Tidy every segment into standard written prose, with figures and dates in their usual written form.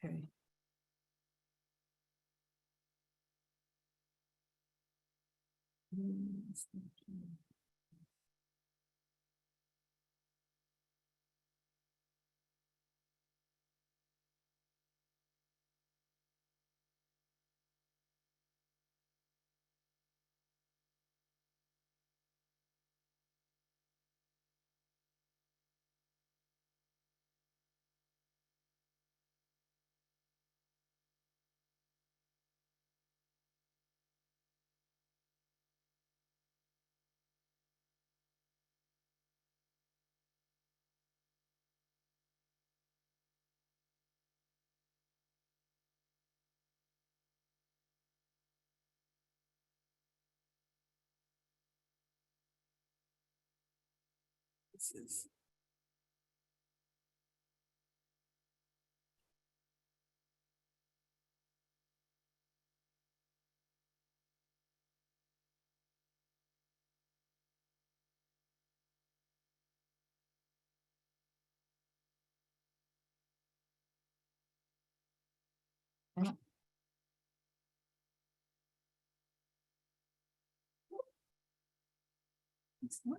Okay. This is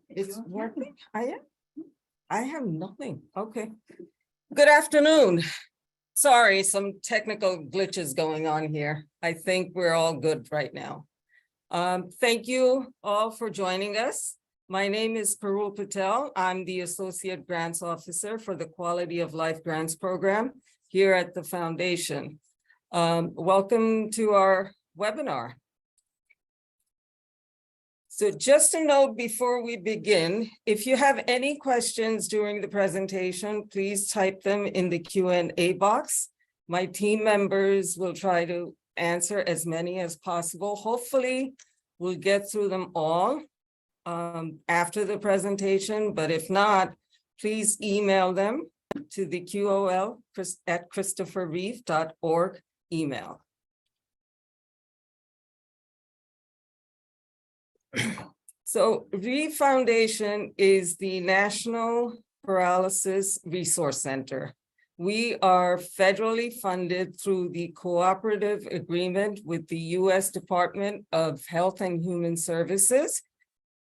it's working. I have nothing. Okay. Good afternoon. Sorry, some technical glitches going on here. I think we're all good right now. Thank you all for joining us. My name is Parul Patel. I'm the Associate Grants Officer for the Quality of Life Grants Program here at the Foundation. Welcome to our webinar. So just a note before we begin, if you have any questions during the presentation, please type them in the Q&A box. My team members will try to answer as many as possible. Hopefully, we'll get through them all after the presentation, but if not, please email them to the QOL@christopherreeve.org email. So Reeve Foundation is the National Paralysis Resource Center. We are federally funded through the cooperative agreement with the U.S. Department of Health and Human Services,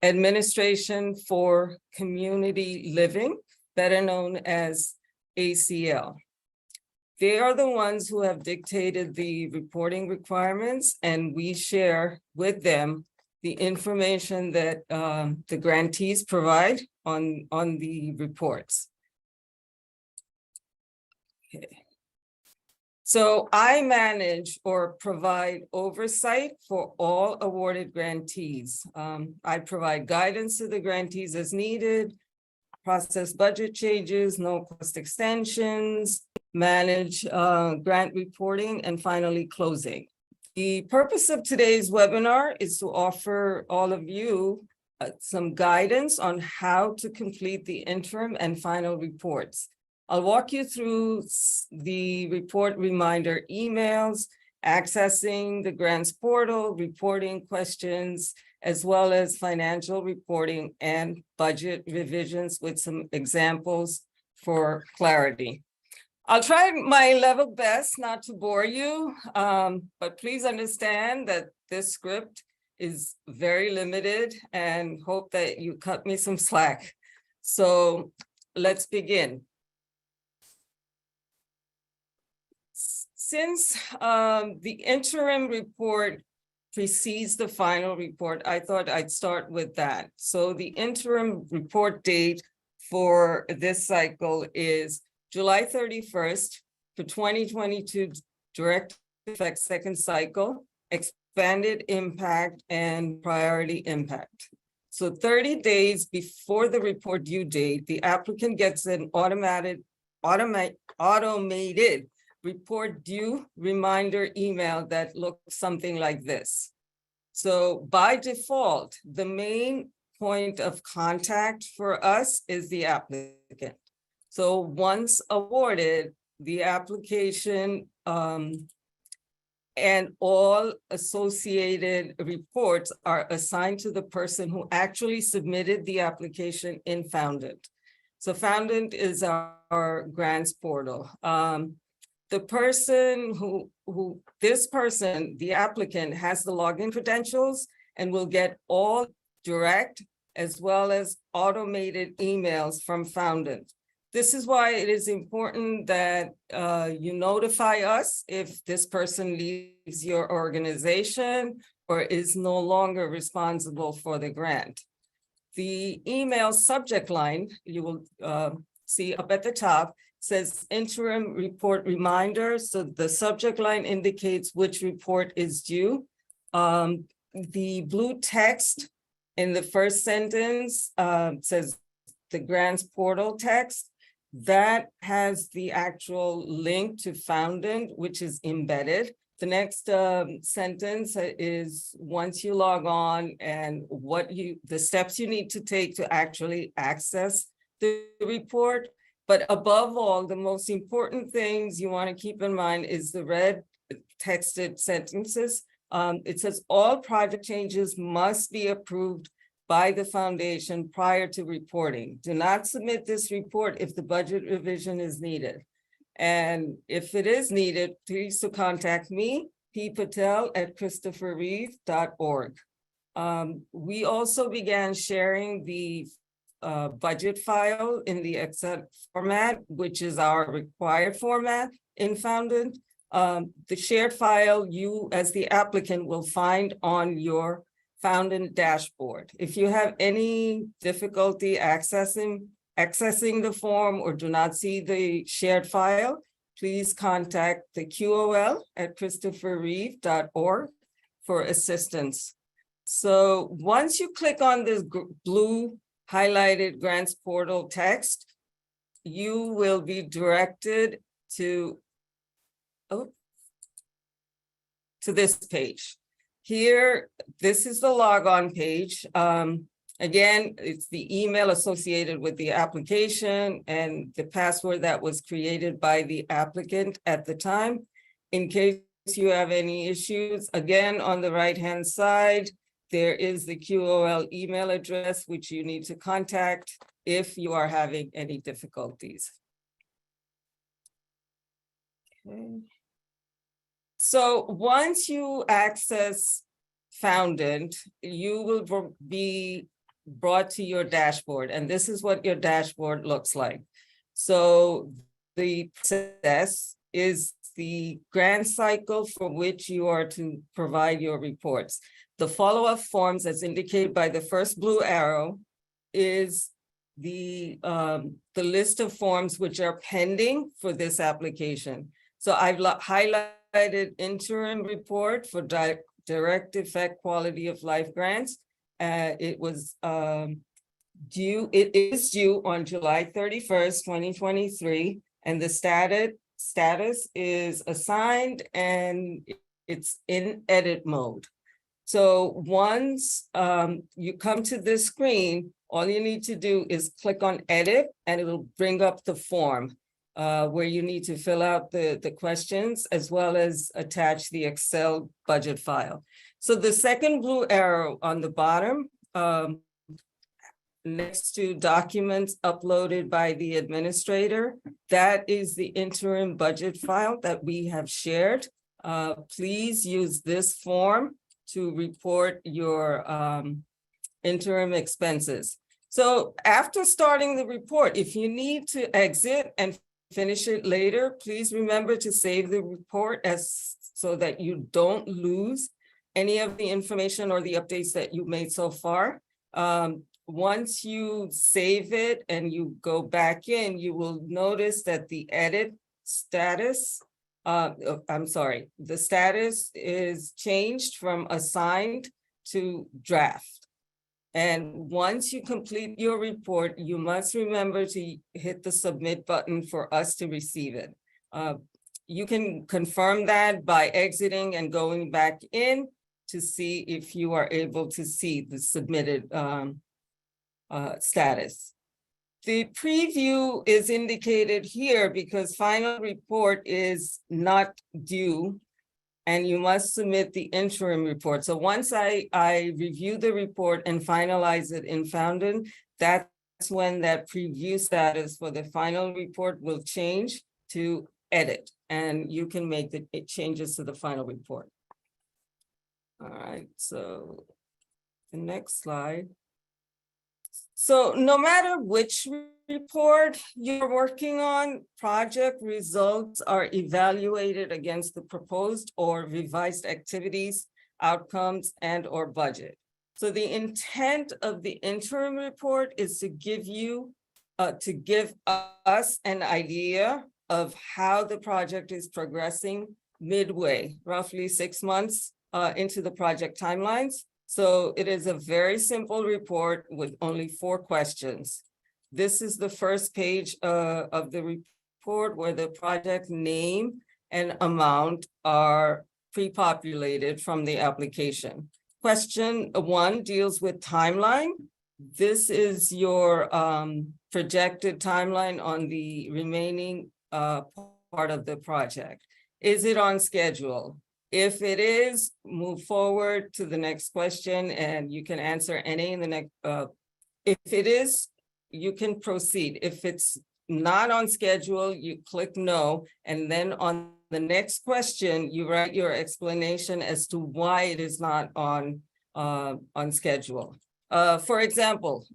Administration for Community Living, better known as ACL. They are the ones who have dictated the reporting requirements, and we share with them the information that the grantees provide on the reports. Okay. So I manage or provide oversight for all awarded grantees. I provide guidance to the grantees as needed, process budget changes, no cost extensions, manage grant reporting, and finally closing. The purpose of today's webinar is to offer all of you some guidance on how to complete the interim and final reports. I'll walk you through the report reminder emails, accessing the grants portal, reporting questions, as well as financial reporting and budget revisions with some examples for clarity. I'll try my level best not to bore you, but please understand that this script is very limited and hope that you cut me some slack. So let's begin. Since the interim report precedes the final report, I thought I'd start with that. So the interim report date for this cycle is July 31st for 2022 direct effect second cycle, expanded impact and priority impact. So 30 days before the report due date, the applicant gets an automated report due reminder email that looks something like this. So by default, the main point of contact for us is the applicant. So once awarded, the application and all associated reports are assigned to the person who actually submitted the application in Foundant. So Foundant is our grants portal. the person this person, the applicant, has the login credentials and will get all direct as well as automated emails from Foundant. This is why it is important that you notify us if this person leaves your organization or is no longer responsible for the grant. The email subject line, you will see up at the top, says interim report reminder. So the subject line indicates which report is due. The blue text in the first sentence says the grants portal text. That has the actual link to Foundant, which is embedded. The next sentence is once you log on and the steps you need to take to actually access the report. But above all, the most important things you want to keep in mind is the red texted sentences. It says all project changes must be approved by the foundation prior to reporting. Do not submit this report if the budget revision is needed. And if it is needed, please to contact me, P. Patel at christopherreeve.org. We also began sharing the budget file in the Excel format, which is our required format in Foundant. The shared file you as the applicant will find on your Foundant dashboard. If you have any difficulty accessing the form or do not see the shared file, please contact the QOL at christopherreeve.org for assistance. So once you click on this blue highlighted grants portal text, you will be directed to this page. Here, this is the logon page. Again, it's the email associated with the application and the password that was created by the applicant at the time. In case you have any issues, again, on the right-hand side, there is the QOL email address, which you need to contact if you are having any difficulties. Okay. So once you access Foundant, you will be brought to your dashboard, and this is what your dashboard looks like. So the process is the grant cycle for which you are to provide your reports. The follow-up forms, as indicated by the first blue arrow, is the list of forms which are pending for this application. So I've highlighted interim report for direct effect quality of life grants. It is due on July 31st, 2023, and the status is assigned and it's in edit mode. So once you come to this screen, all you need to do is click on edit and it'll bring up the form where you need to fill out the questions as well as attach the Excel budget file. So the second blue arrow on the bottom next to documents uploaded by the administrator, that is the interim budget file that we have shared. Please use this form to report your interim expenses. So after starting the report, if you need to exit and finish it later, please remember to save the report so that you don't lose any of the information or the updates that you made so far. Once you save it and you go back in, you will notice that the edit status, the status is changed from assigned to draft. And once you complete your report, you must remember to hit the submit button for us to receive it. You can confirm that by exiting and going back in to see if you are able to see the submitted status. The preview is indicated here because final report is not due and you must submit the interim report. So once I review the report and finalize it in Foundant, that's when that preview status for the final report will change to edit. and you can make the changes to the final report. All right, so the next slide. So no matter which report you're working on, project results are evaluated against the proposed or revised activities, outcomes, and or budget. So the intent of the interim report is to give us an idea of how the project is progressing midway, roughly 6 months into the project timelines. So it is a very simple report with only 4 questions. This is the first page of the report where the project name and amount are pre-populated from the application. Question 1 deals with timeline. This is your projected timeline on the remaining part of the project. Is it on schedule? If it is, move forward to the next question and you can answer any in the next, if it is, you can proceed. If it's not on schedule, you click no, and then on the next question, you write your explanation as to why it is not on schedule. For example,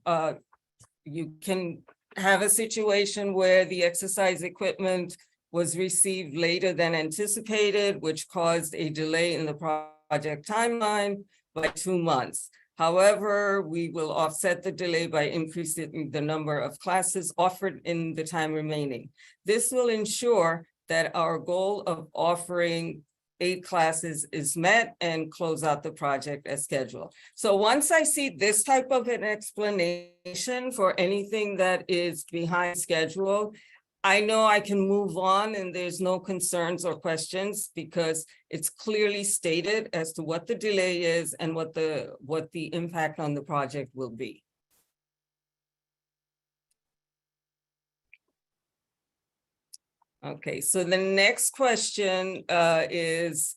you can have a situation where the exercise equipment was received later than anticipated, which caused a delay in the project timeline by 2 months. However, we will offset the delay by increasing the number of classes offered in the time remaining. This will ensure that our goal of offering 8 classes is met and close out the project as scheduled. So once I see this type of an explanation for anything that is behind schedule, I know I can move on and there's no concerns or questions because it's clearly stated as to what the delay is and what the impact on the project will be. Okay, so the next question has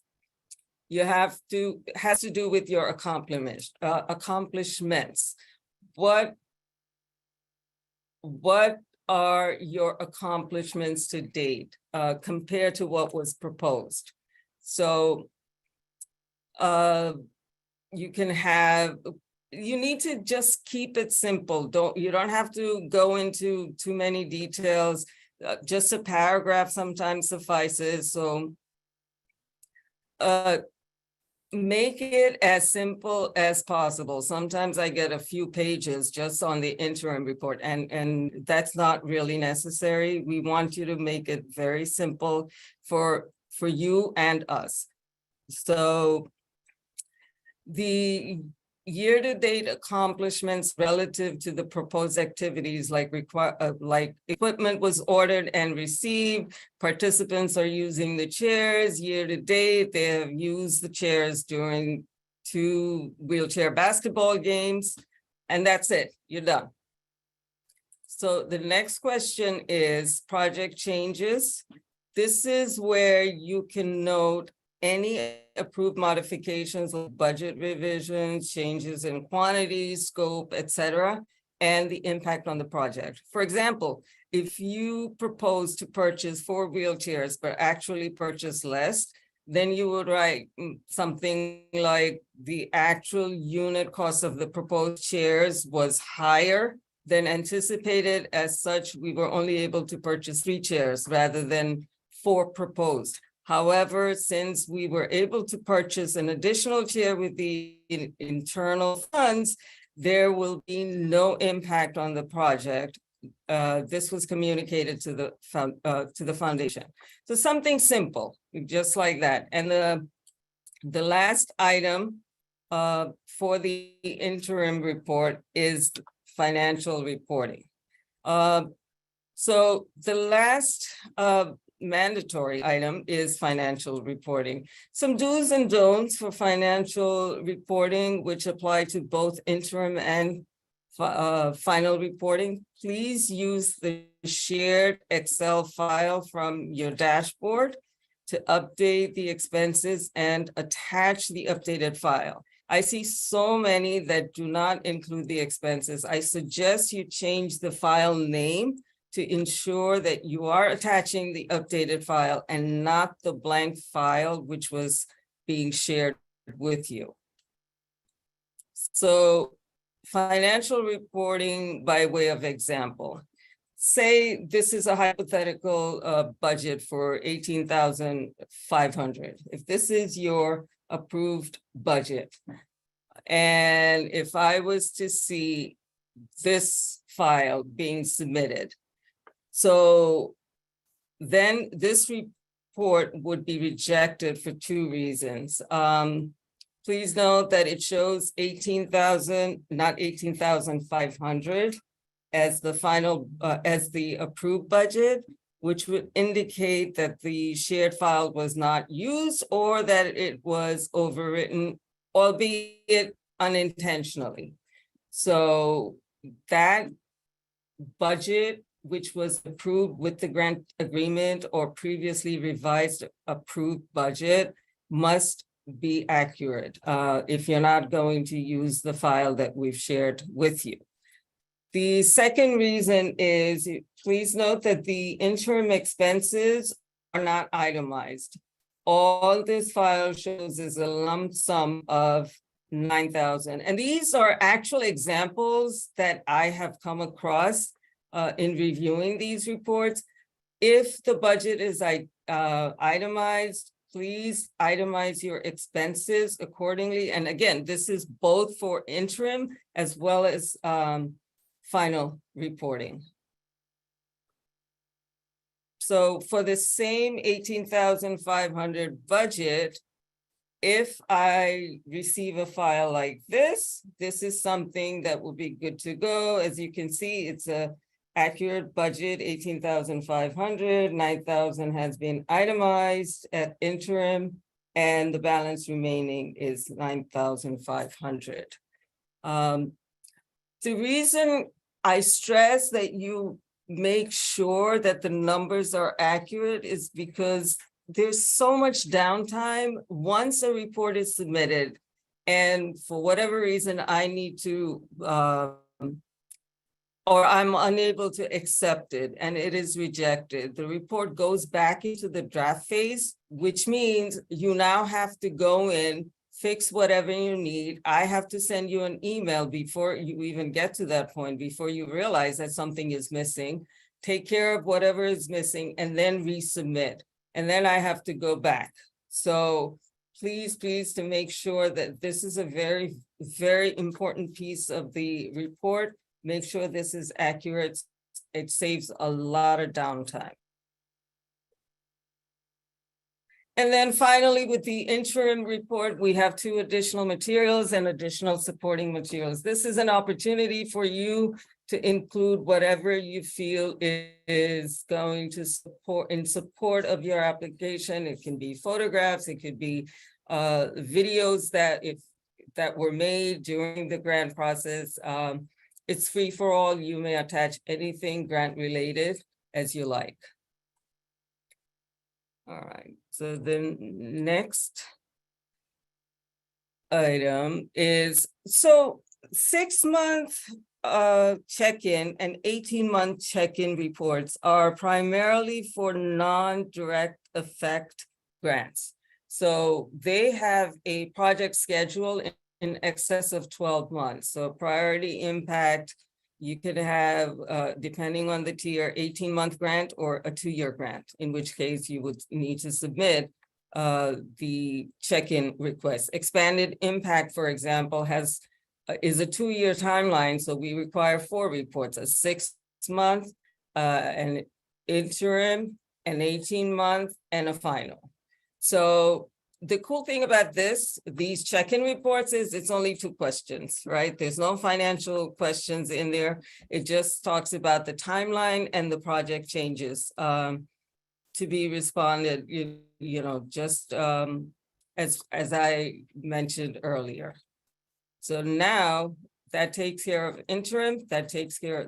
to do with your accomplishments. What are your accomplishments to date compared to what was proposed? So you need to just keep it simple. You don't have to go into too many details. Just a paragraph sometimes suffices. So make it as simple as possible. Sometimes I get a few pages just on the interim report, and that's not really necessary. We want you to make it very simple for you and us. So the year-to-date accomplishments relative to the proposed activities like equipment was ordered and received, participants are using the chairs year-to-date, they have used the chairs during 2 wheelchair basketball games, and that's it, you're done. So the next question is project changes. This is where you can note any approved modifications of budget revisions, changes in quantities, scope, etc., and the impact on the project. For example, if you propose to purchase 4 wheelchairs, but actually purchase less, then you would write something like the actual unit cost of the proposed chairs was higher than anticipated. As such, we were only able to purchase 3 chairs rather than 4 proposed. However, since we were able to purchase an additional chair with the internal funds, there will be no impact on the project. This was communicated to the foundation. So something simple, just like that. And the last item for the interim report is financial reporting. So the last mandatory item is financial reporting. Some do's and don'ts for financial reporting, which apply to both interim and final reporting. Please use the shared Excel file from your dashboard to update the expenses and attach the updated file. I see so many that do not include the expenses. I suggest you change the file name to ensure that you are attaching the updated file and not the blank file which was being shared with you. So financial reporting by way of example. Say this is a hypothetical budget for 18,500. If this is your approved budget, and if I was to see this file being submitted, so then this report would be rejected for two reasons. Please note that it shows 18,000, not 18,500 as the final, as the approved budget, which would indicate that the shared file was not used or that it was overwritten, albeit unintentionally. So that budget, which was approved with the grant agreement or previously revised approved budget, must be accurate if you're not going to use the file that we've shared with you. The second reason is, please note that the interim expenses are not itemized. All this file shows is a lump sum of 9,000. And these are actual examples that I have come across in reviewing these reports. If the budget is itemized, please itemize your expenses accordingly. And again, this is both for interim as well as final reporting. So for the same 18,500 budget, if I receive a file like this is something that will be good to go. As you can see, it's a accurate budget, 18,500, 9,000 has been itemized at interim, and the balance remaining is 9,500. The reason I stress that you make sure that the numbers are accurate is because there's so much downtime once a report is submitted, and for whatever reason I need to or I'm unable to accept it and it is rejected, the report goes back into the draft phase, which means you now have to go in, fix whatever you need. I have to send you an email before you even get to that point, before you realize that something is missing, take care of whatever is missing, and then resubmit. And then I have to go back. So please, to make sure that this is a very, very important piece of the report. Make sure this is accurate. It saves a lot of downtime. And then finally, with the interim report, we have 2 additional materials and additional supporting materials. This is an opportunity for you to include whatever you feel is going to support in support of your application. It can be photographs, it could be videos that were made during the grant process. It's free for all. You may attach anything grant related as you like. All right, so the next item is, so 6-month check-in and 18-month check-in reports are primarily for non-direct effect grants. So they have a project schedule in excess of 12 months. So priority impact, you could have, depending on the tier, 18-month grant or a 2-year grant, in which case you would need to submit the check-in request. Expanded impact, for example, is a 2-year timeline. So we require 4 reports, a 6-month, an interim, an 18-month, and a final. So the cool thing about these check-in reports is it's only 2 questions, right? There's no financial questions in there. It just talks about the timeline and the project changes to be responded, you know, just as I mentioned earlier. So now that takes care of interim, this takes care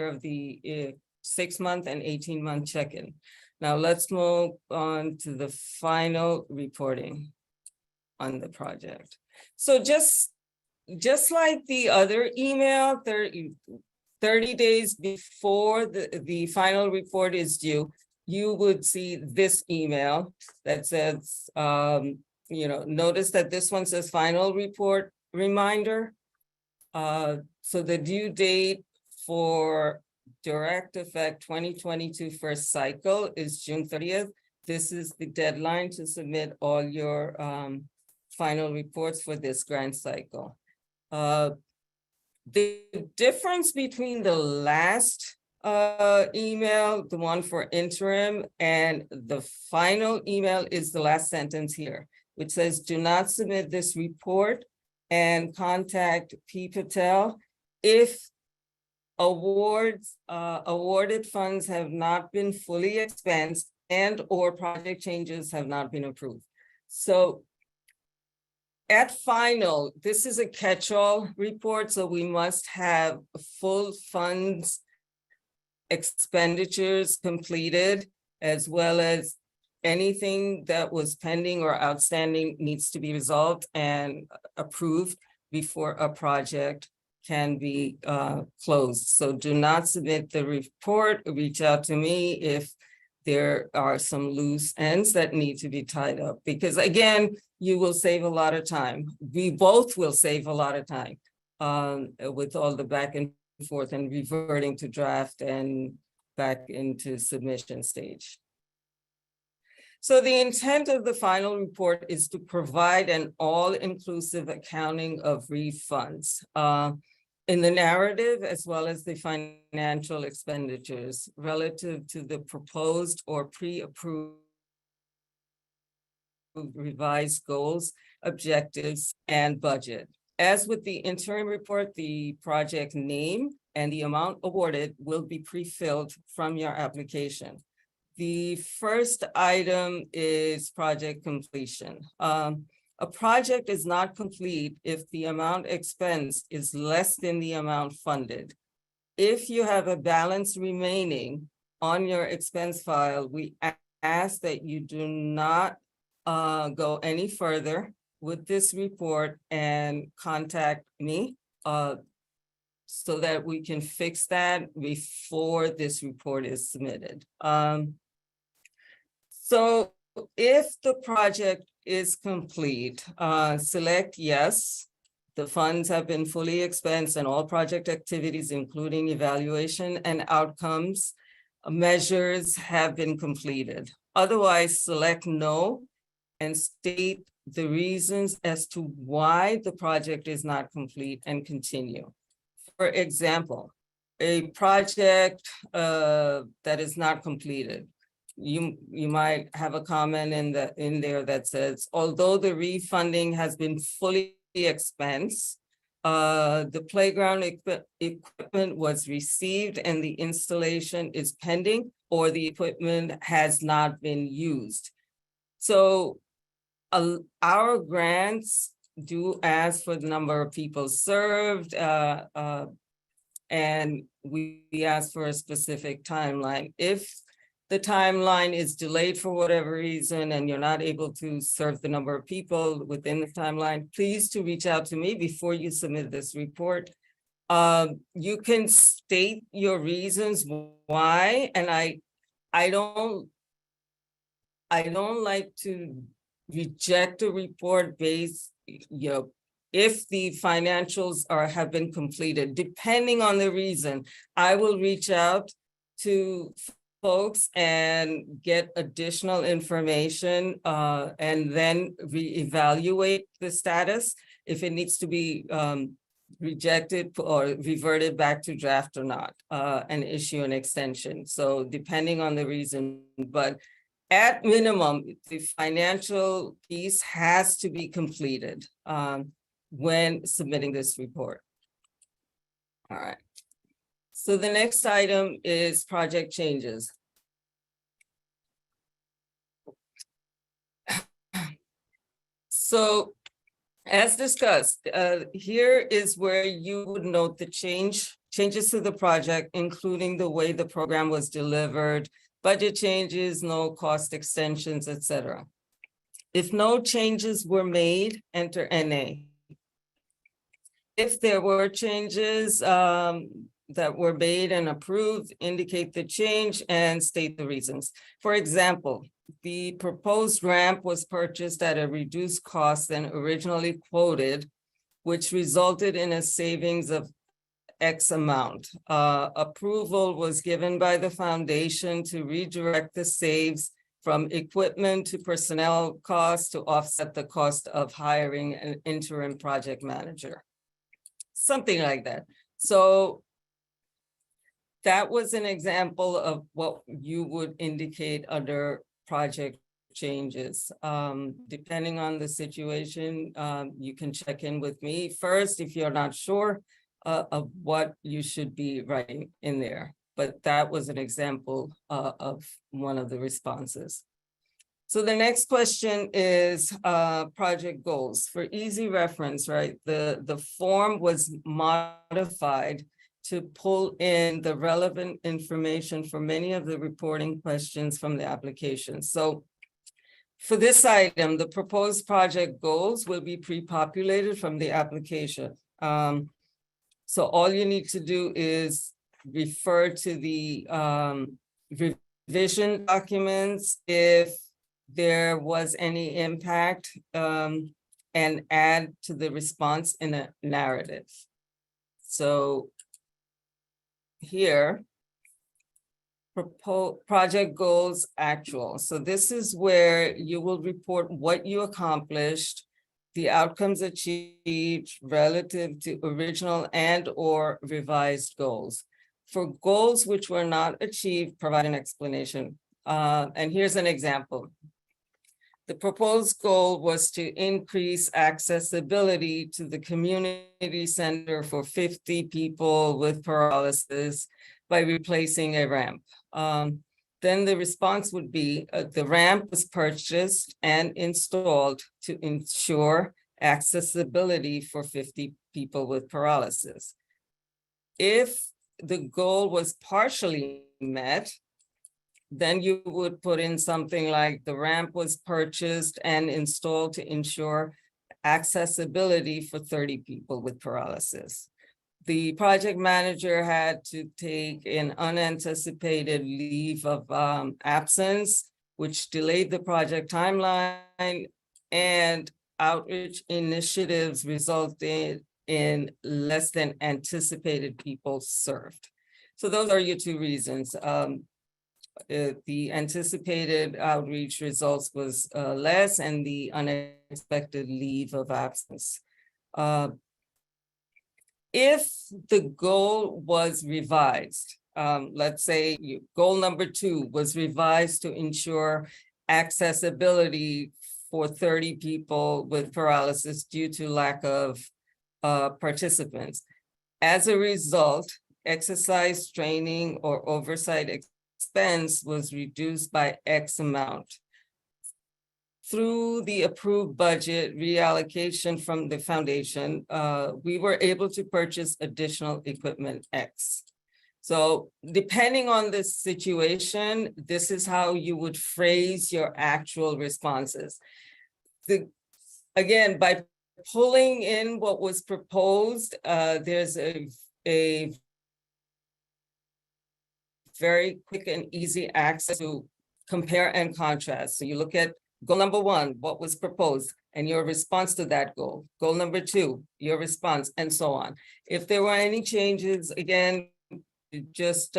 of the 6-month and 18-month check-in. Now let's move on to the final reporting on the project. So just like the other email, 30 days before the final report is due, you would see this email that says, notice that this one says final report reminder. So the due date for direct effect 2022 first cycle is June 30th. This is the deadline to submit all your final reports for this grant cycle. The difference between the last email, the one for interim, and the final email is the last sentence here, which says, do not submit this report and contact P. Patel if awarded funds have not been fully expensed and or project changes have not been approved. So at final, this is a catch-all report, so we must have full funds expenditures completed, as well as anything that was pending or outstanding needs to be resolved and approved before a project can be closed. So do not submit the report. Reach out to me if there are some loose ends that need to be tied up, because again, you will save a lot of time. We both will save a lot of time with all the back and forth and reverting to draft and back into submission stage. So the intent of the final report is to provide an all-inclusive accounting of Reeve funds in the narrative, as well as the financial expenditures relative to the proposed or pre-approved revised goals, objectives, and budget. As with the interim report, the project name and the amount awarded will be pre-filled from your application. The first item is project completion. A project is not complete if the amount expensed is less than the amount funded. If you have a balance remaining on your expense file, we ask that you do not go any further with this report and contact me so that we can fix that before this report is submitted. So if the project is complete, select yes. The funds have been fully expensed and all project activities, including evaluation and outcomes measures, have been completed. Otherwise, select no and state the reasons as to why the project is not complete and continue. For example, a project that is not completed, you might have a comment in there that says, although the refunding has been fully expensed, the playground equipment was received and the installation is pending, or the equipment has not been used. So our grants do ask for the number of people served, and we ask for a specific timeline. If the timeline is delayed for whatever reason and you're not able to serve the number of people within the timeline, please to reach out to me before you submit this report. You can state your reasons why, and I don't like to reject a report based, if the financials have been completed. Depending on the reason, I will reach out to folks and get additional information and then reevaluate the status if it needs to be rejected or reverted back to draft or not, and issue an extension. So depending on the reason, but at minimum, the financial piece has to be completed when submitting this report. All right. So the next item is project changes. So as discussed, here is where you would note the changes to the project, including the way the program was delivered, budget changes, no cost extensions, etc. If no changes were made, enter NA. If there were changes, that were made and approved, indicate the change and state the reasons. For example, the proposed ramp was purchased at a reduced cost than originally quoted, which resulted in a savings of X amount. Approval was given by the foundation to redirect the saves from equipment to personnel costs to offset the cost of hiring an interim project manager. Something like that. So that was an example of what you would indicate under project changes. Depending on the situation, you can check in with me first if you're not sure of what you should be writing in there. But that was an example of one of the responses. So the next question is project goals. For easy reference, right? The form was modified to pull in the relevant information for many of the reporting questions from the application. So for this item, the proposed project goals will be pre-populated from the application. So all you need to do is refer to the revision documents if there was any impact, and add to the response in a narrative. So here, project goals actual. So this is where you will report what you accomplished, the outcomes achieved relative to original and or revised goals. For goals which were not achieved, provide an explanation. And here's an example. The proposed goal was to increase accessibility to the community center for 50 people with paralysis by replacing a ramp. Then the response would be the ramp was purchased and installed to ensure accessibility for 50 people with paralysis. If the goal was partially met, then you would put in something like the ramp was purchased and installed to ensure accessibility for 30 people with paralysis. The project manager had to take an unanticipated leave of absence, which delayed the project timeline, and outreach initiatives resulted in less than anticipated people served. So those are your two reasons. The anticipated outreach results was less, and the unexpected leave of absence. If the goal was revised, let's say goal number 2 was revised to ensure accessibility for 30 people with paralysis due to lack of participants. As a result, exercise training or oversight expense was reduced by X amount. Through the approved budget reallocation from the foundation, we were able to purchase additional equipment X. So depending on the situation, this is how you would phrase your actual responses. Again, by pulling in what was proposed, there's a very quick and easy access to compare and contrast. So you look at goal number 1, what was proposed, and your response to that goal. Goal number 2, your response, and so on. If there were any changes, again, just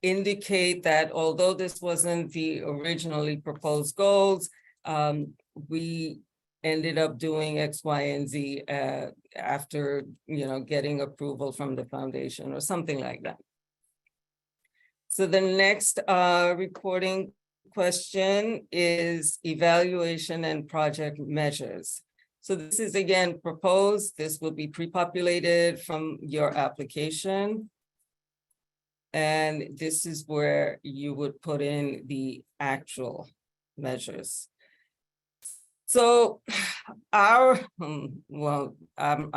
indicate that although this wasn't the originally proposed goals, we ended up doing X, Y, and Z after getting approval from the foundation or something like that. So the next reporting question is evaluation and project measures. So this is again proposed. This will be pre-populated from your application. And this is where you would put in the actual measures. So well, I'm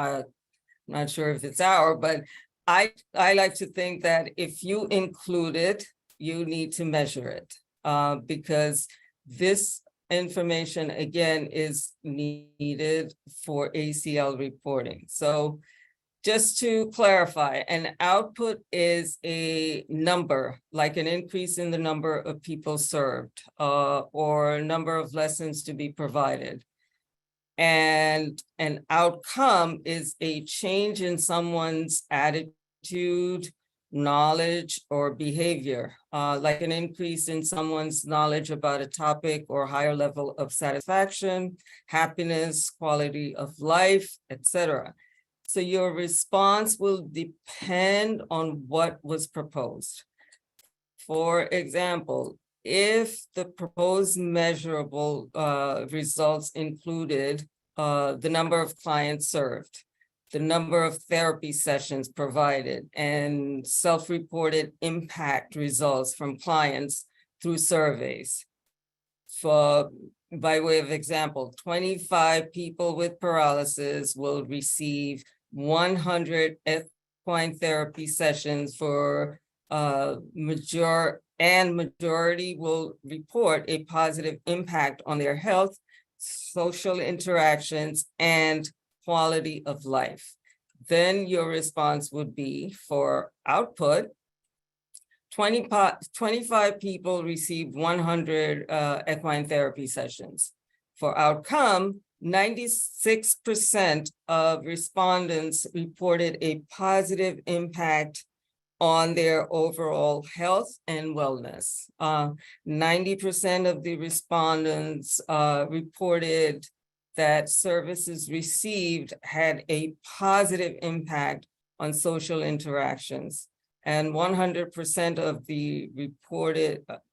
not sure if it's but I like to think that if you include it, you need to measure it because this information, again, is needed for ACL reporting. So just to clarify, an output is a number, like an increase in the number of people served, or number of lessons to be provided. And an outcome is a change in someone's attitude, knowledge, or behavior, like an increase in someone's knowledge about a topic or higher level of satisfaction, happiness, quality of life, etc. So your response will depend on what was proposed. For example, if the proposed measurable results included the number of clients served, the number of therapy sessions provided, and self-reported impact results from clients through surveys. By way of example, 25 people with paralysis will receive 100 equine therapy sessions for majority will report a positive impact on their health, social interactions, and quality of life. Then your response would be for output, 25 people received 100 equine therapy sessions. For outcome, 96% of respondents reported a positive impact on their overall health and wellness. 90% of the respondents reported that services received had a positive impact on social interactions. And 100%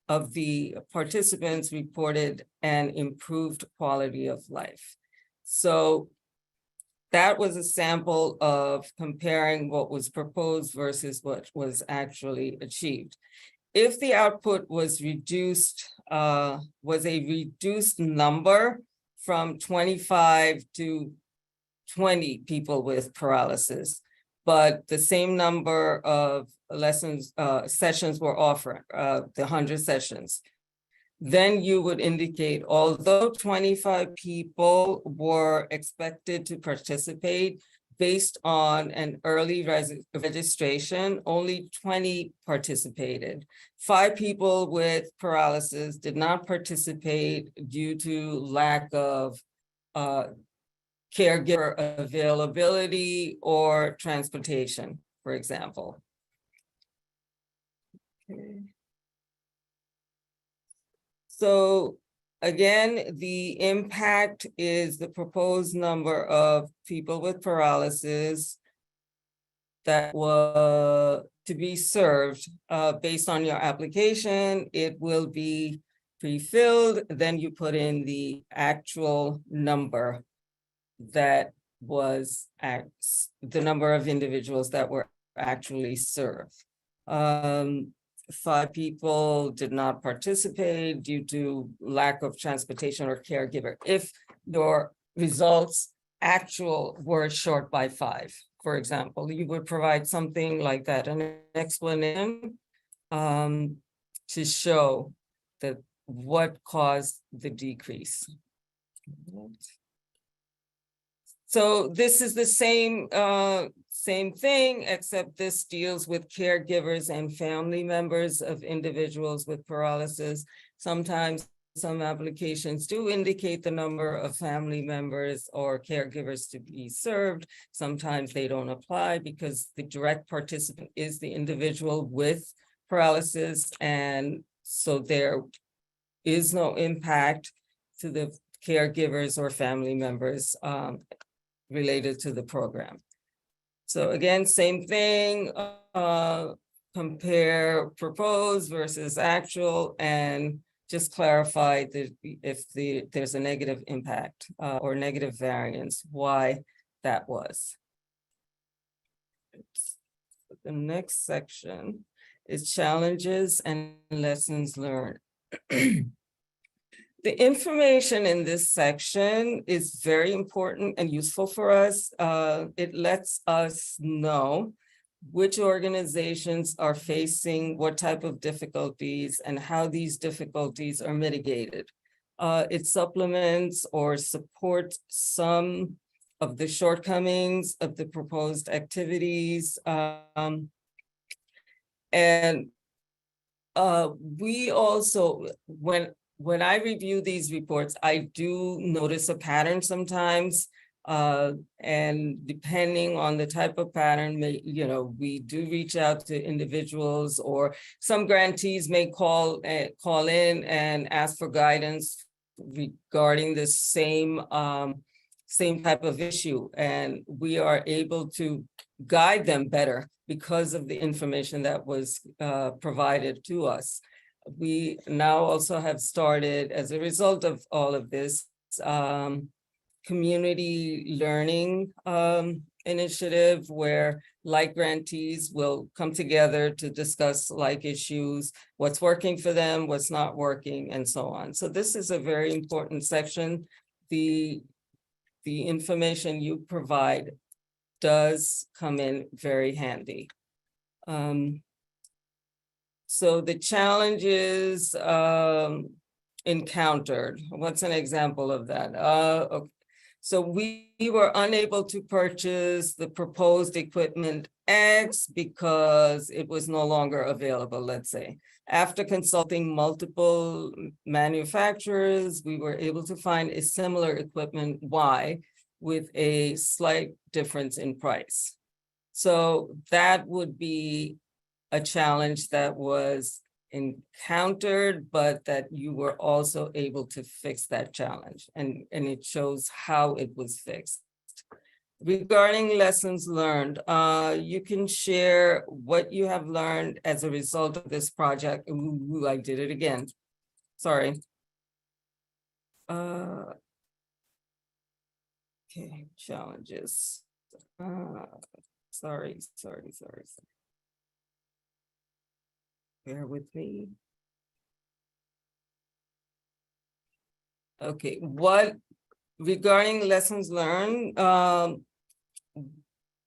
of the participants reported an improved quality of life. So that was a sample of comparing what was proposed versus what was actually achieved. If the output was reduced, was a reduced number from 25 to 20 people with paralysis, but the same number of sessions were offered, the 100 sessions, then you would indicate, although 25 people were expected to participate based on an early registration, only 20 participated. 5 people with paralysis did not participate due to lack of caregiver availability or transportation, for example. Okay. So again, the impact is the proposed number of people with paralysis that were to be served based on your application. It will be pre-filled, then you put in the actual number that was the number of individuals that were actually served. 5 people did not participate due to lack of transportation or caregiver. If your results actual were short by 5, for example, you would provide something like that, an explanation to show that what caused the decrease. So this is the same thing, except this deals with caregivers and family members of individuals with paralysis. Sometimes some applications do indicate the number of family members or caregivers to be served. Sometimes they don't apply because the direct participant is the individual with paralysis, and so there is no impact to the caregivers or family members related to the program. So again, same thing, compare proposed versus actual, and just clarify that if there's a negative impact or negative variance, why that was. The next section is challenges and lessons learned. The information in this section is very important and useful for us. It lets us know which organizations are facing what type of difficulties and how these difficulties are mitigated. It supplements or supports some of the shortcomings of the proposed activities. And we also, when I review these reports, I do notice a pattern sometimes. And depending on the type of pattern, we do reach out to individuals, or some grantees may call in and ask for guidance regarding the same type of issue, and we are able to guide them better because of the information that was provided to us. We now also have started, as a result of all of this, community learning initiative, where like grantees will come together to discuss like issues, what's working for them, what's not working, and so on. So this is a very important section. The information you provide does come in very handy. So the challenges encountered, what's an example of that? Okay. So we were unable to purchase the proposed equipment X because it was no longer available, let's say. After consulting multiple manufacturers, we were able to find a similar equipment Y with a slight difference in price. So that would be a challenge that was encountered, but that you were also able to fix that challenge, and it shows how it was fixed. Regarding lessons learned, you can share what you have learned as a result of this project. Ooh, I did it again. Sorry. Okay, challenges. Sorry. Bear with me. Okay, regarding lessons learned,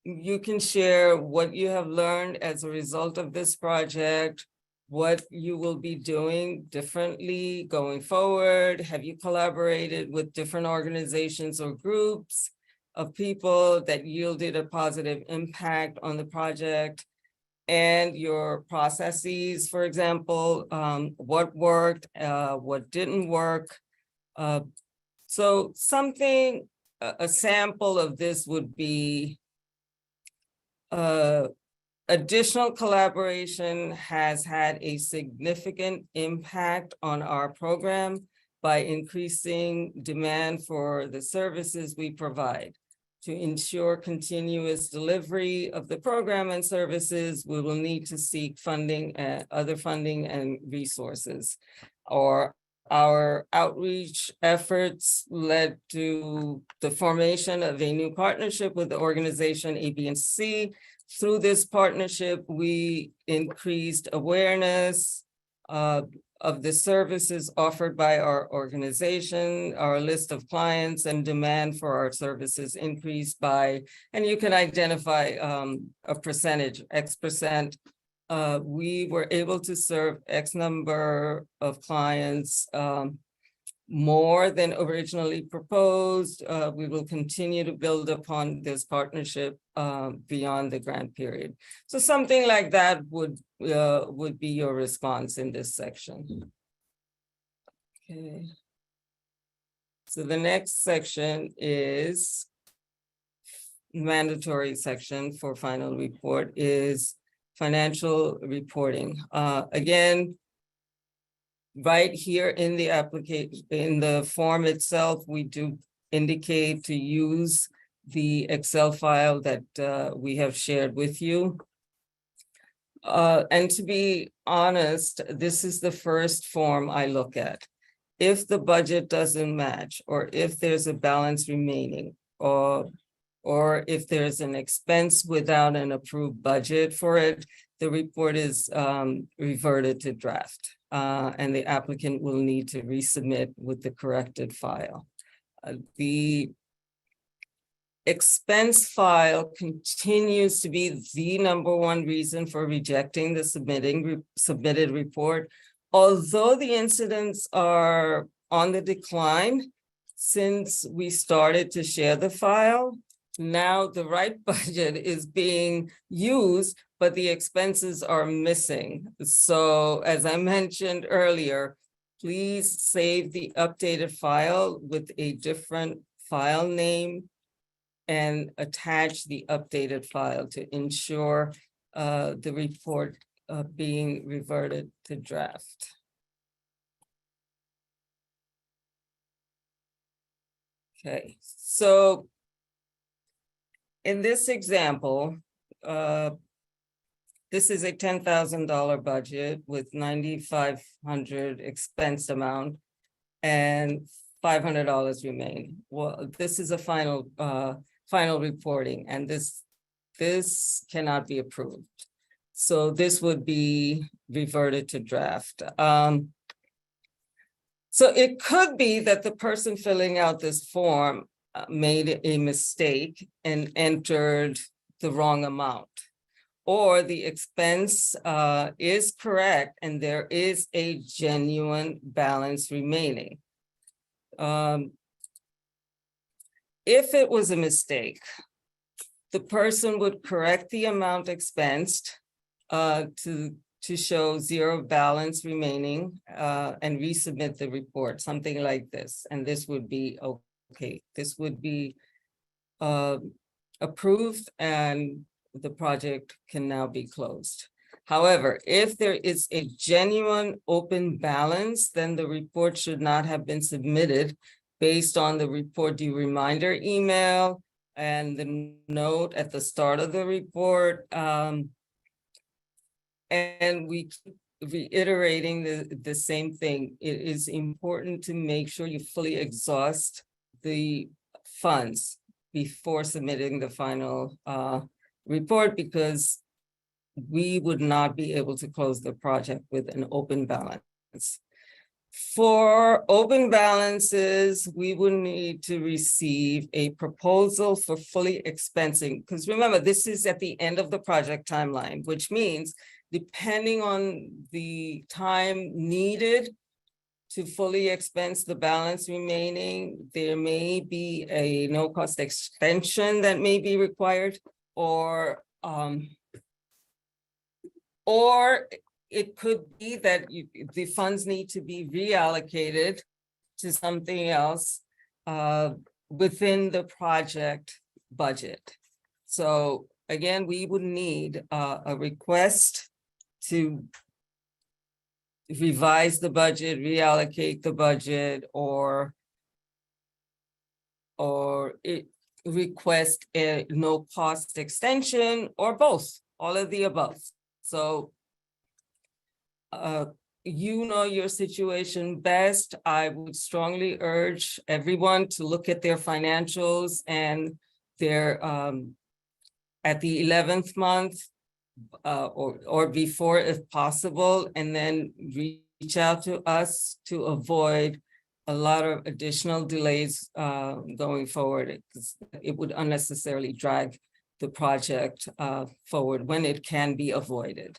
you can share what you have learned as a result of this project, what you will be doing differently going forward. Have you collaborated with different organizations or groups of people that yielded a positive impact on the project? And your processes, for example, what worked, what didn't work. So something, a sample of this would be additional collaboration has had a significant impact on our program by increasing demand for the services we provide. To ensure continuous delivery of the program and services, we will need to seek funding, other funding and resources. Or our outreach efforts led to the formation of a new partnership with the organization ABNC. Through this partnership, we increased awareness of the services offered by our organization. Our list of clients and demand for our services increased by, and you can identify a percentage, X%. We were able to serve X number of clients more than originally proposed. We will continue to build upon this partnership beyond the grant period. So something like that would be your response in this section. Okay. So the next section is mandatory section for final report is financial reporting. Again, right here in the application, in the form itself, we do indicate to use the Excel file that we have shared with you. And to be honest, this is the first form I look at. If the budget doesn't match, or if there's a balance remaining, or if there's an expense without an approved budget for it, the report is reverted to draft. And the applicant will need to resubmit with the corrected file. The expense file continues to be the #1 reason for rejecting the submitted report. Although the incidents are on the decline, since we started to share the file, now the right budget is being used, but the expenses are missing. So as I mentioned earlier, please save the updated file with a different file name and attach the updated file to ensure the report being reverted to draft. Okay, so in this example, this is a $10,000 budget with $9,500 expense amount and $500 remain. Well, this is a final reporting, and this cannot be approved. So this would be reverted to draft. So it could be that the person filling out this form made a mistake and entered the wrong amount, or the expense is correct and there is a genuine balance remaining. If it was a mistake, the person would correct the amount expensed to show zero balance remaining and resubmit the report, something like this. And this would be okay. This would be approved and the project can now be closed. However, if there is a genuine open balance, then the report should not have been submitted based on the report due reminder email and the note at the start of the report. And we keep reiterating the same thing. It is important to make sure you fully exhaust the funds before submitting the final report, because we would not be able to close the project with an open balance. For open balances, we would need to receive a proposal for fully expensing, because remember, this is at the end of the project timeline, which means depending on the time needed to fully expense the balance remaining, there may be a no-cost extension that may be required, or it could be that the funds need to be reallocated to something else within the project budget. So again, we would need a request to revise the budget, reallocate the budget, or request a no cost extension, or both, all of the above. So you know your situation best. I would strongly urge everyone to look at their financials and their at the 11th month or before if possible, and then reach out to us to avoid a lot of additional delays going forward, because it would unnecessarily drag the project forward when it can be avoided.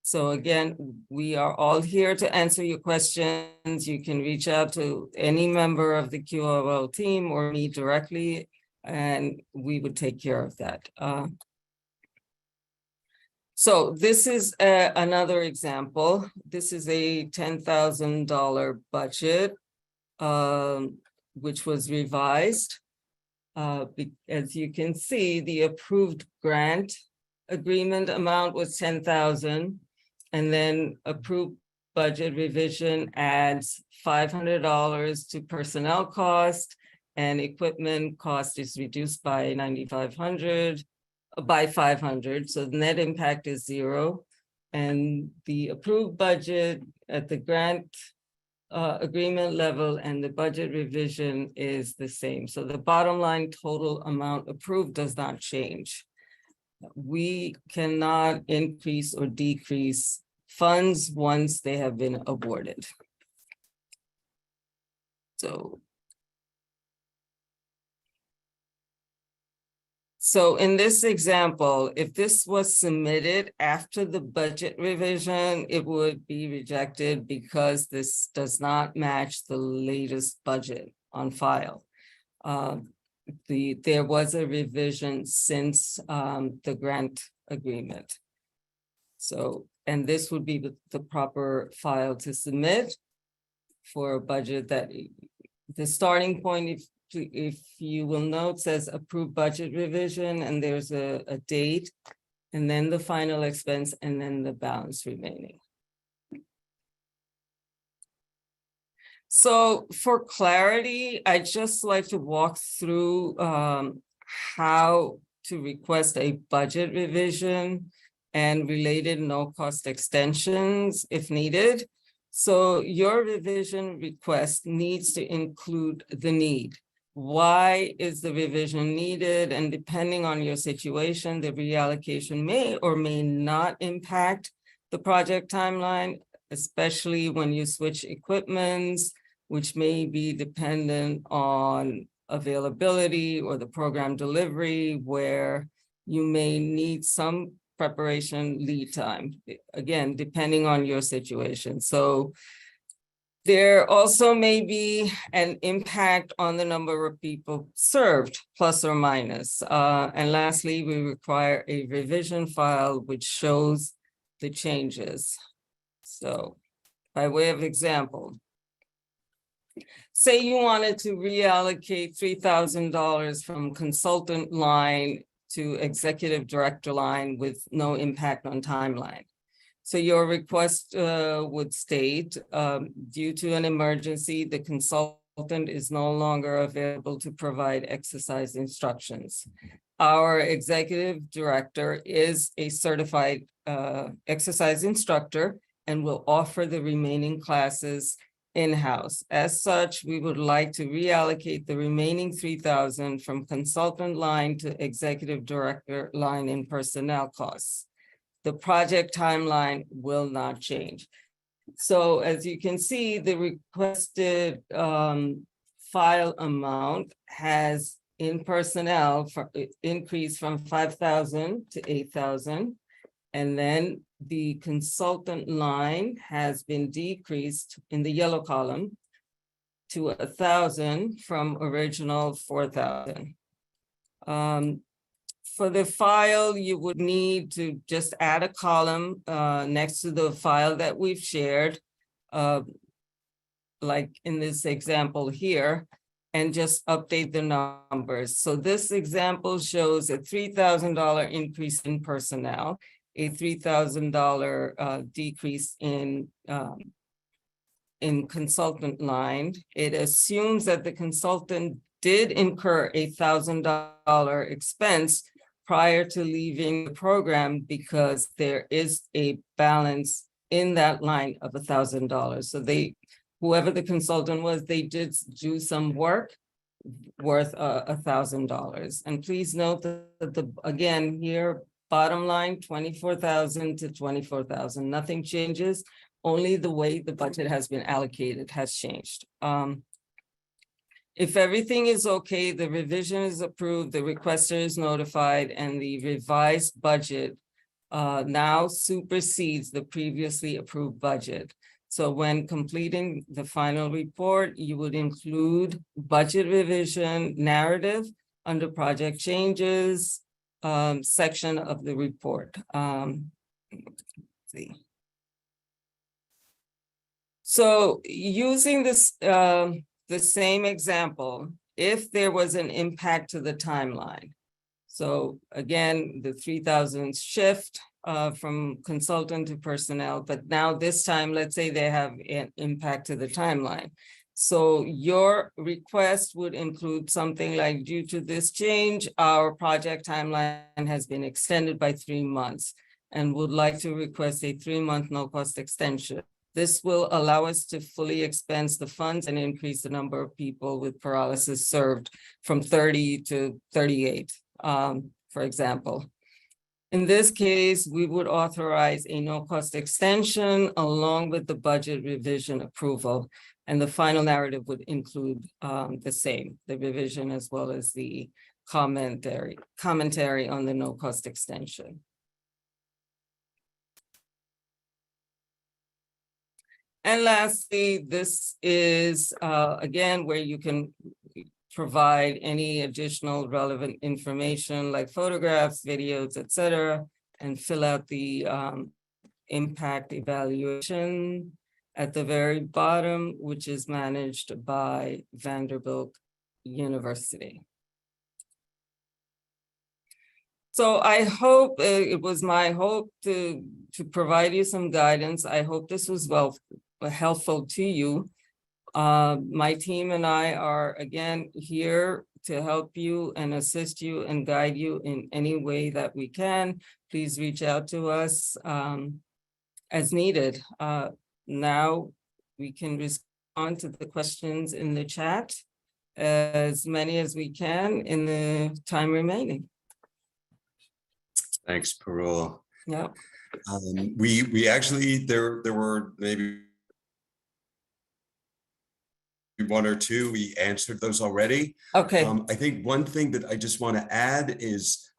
So again, we are all here to answer your questions. You can reach out to any member of the QRO team or me directly, and we would take care of that. So this is another example. This is a $10,000 budget, which was revised. As you can see, the approved grant agreement amount was $10,000, and then approved budget revision adds $500 to personnel cost, and equipment cost is reduced by $9,500 by $500. So the net impact is zero, and the approved budget at the grant agreement level and the budget revision is the same. So the bottom line total amount approved does not change. We cannot increase or decrease funds once they have been awarded. So in this example, if this was submitted after the budget revision, it would be rejected because this does not match the latest budget. on file. There was a revision since the grant agreement. So, and this would be the proper file to submit for a budget that the starting point, if you will note, says approved budget revision, and there's a date, and then the final expense, and then the balance remaining. So for clarity, I'd just like to walk through how to request a budget revision and related no-cost extensions if needed. So your revision request needs to include the need. Why is the revision needed? And depending on your situation, the reallocation may or may not impact the project timeline, especially when you switch equipments, which may be dependent on availability or the program delivery, where you may need some preparation lead time, again, depending on your situation. So there also may be an impact on the number of people served, plus or minus. And lastly, we require a revision file which shows the changes. So by way of example, say you wanted to reallocate $3,000 from consultant line to executive director line with no impact on timeline. So your request would state, due to an emergency, the consultant is no longer available to provide exercise instructions. Our executive director is a certified exercise instructor and will offer the remaining classes in-house. As such, we would like to reallocate the remaining $3,000 from consultant line to executive director line in personnel costs. The project timeline will not change. So as you can see, the requested file amount has in personnel increased from 5,000 to 8,000. And then the consultant line has been decreased in the yellow column to 1,000 from original 4,000. For the file, you would need to just add a column next to the file that we've shared, like in this example here, and just update the numbers. So this example shows a $3,000 increase in personnel, a $3,000 decrease in consultant line. It assumes that the consultant did incur a $1,000 expense prior to leaving the program because there is a balance in that line of $1,000. So whoever the consultant was, they did do some work worth $1,000. And please note that again here, bottom line, 24,000 to 24,000, nothing changes. Only the way the budget has been allocated has changed. If everything is okay, the revision is approved, the requester is notified, and the revised budget now supersedes the previously approved budget. So when completing the final report, you would include budget revision narrative under project changes section of the report. Let's see. So using this, the same example, if there was an impact to the timeline. So again, the 3,000 shift from consultant to personnel, but now this time, let's say they have an impact to the timeline. So your request would include something like, due to this change, our project timeline has been extended by 3 months and would like to request a 3-month no-cost extension. This will allow us to fully expense the funds and increase the number of people with paralysis served from 30 to 38, for example. In this case, we would authorize a no-cost extension along with the budget revision approval, and the final narrative would include the same, the revision as well as the commentary on the no-cost extension. And lastly, this is again where you can provide any additional relevant information like photographs, videos, etc., and fill out the impact evaluation at the very bottom, which is managed by Vanderbilt University. So I hope, it was my hope to provide you some guidance. I hope this was helpful to you. My team and I are again here to help you and assist you and guide you in any way that we can. Please reach out to us as needed. Now we can respond to the questions in the chat, as many as we can in the time remaining. Thanks, Parul. Yeah. We actually, there were maybe one or two, we answered those already. Okay. I think one thing that I just want to add is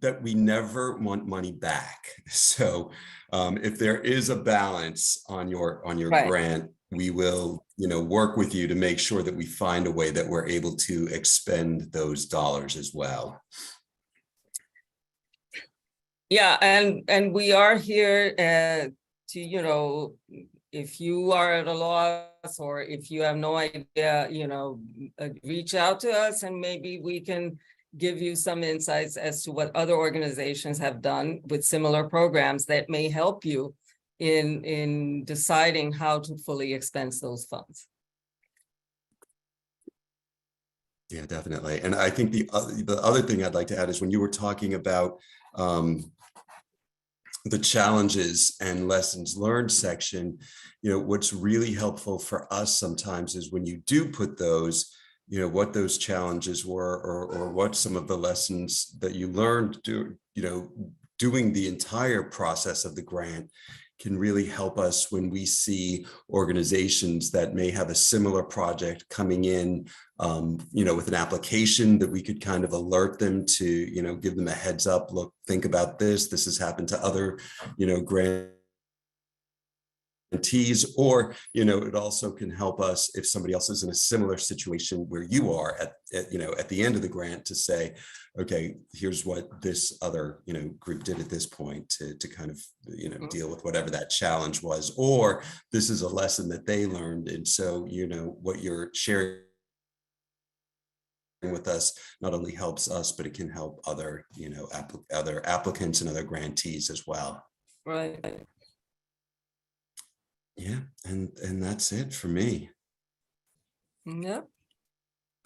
that we never want money back. So if there is a balance on your Right. grant, we will, work with you to make sure that we find a way that we're able to expend those dollars as well. Yeah, and we are here to, if you are at a loss or if you have no idea, reach out to us and maybe we can give you some insights as to what other organizations have done with similar programs that may help you in deciding how to fully expense those funds. Yeah, definitely. And I think the other thing I'd like to add is when you were talking about the challenges and lessons learned section, what's really helpful for us sometimes is when you do put those, what those challenges were or what some of the lessons that you learned doing the entire process of the grant can really help us when we see organizations that may have a similar project coming in, with an application that we could kind of alert them to, give them a heads up, look, think about this. This has happened to other, grantees, or, it also can help us if somebody else is in a similar situation where you are at the end of the grant to say, okay, here's what this other, group did at this point to kind of, deal with whatever that challenge was, or this is a lesson that they learned. And so, what you're sharing with us not only helps us, but it can help other, other applicants and other grantees as well. Right. Yeah, and that's it for me. Yep.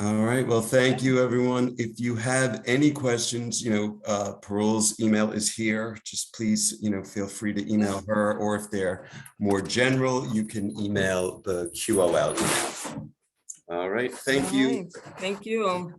All right, well, thank you, everyone. If you have any questions, Parul's email is here. Just please, feel free to email her, or if they're more general, you can email the QOL email. All right, thank you. Thank you.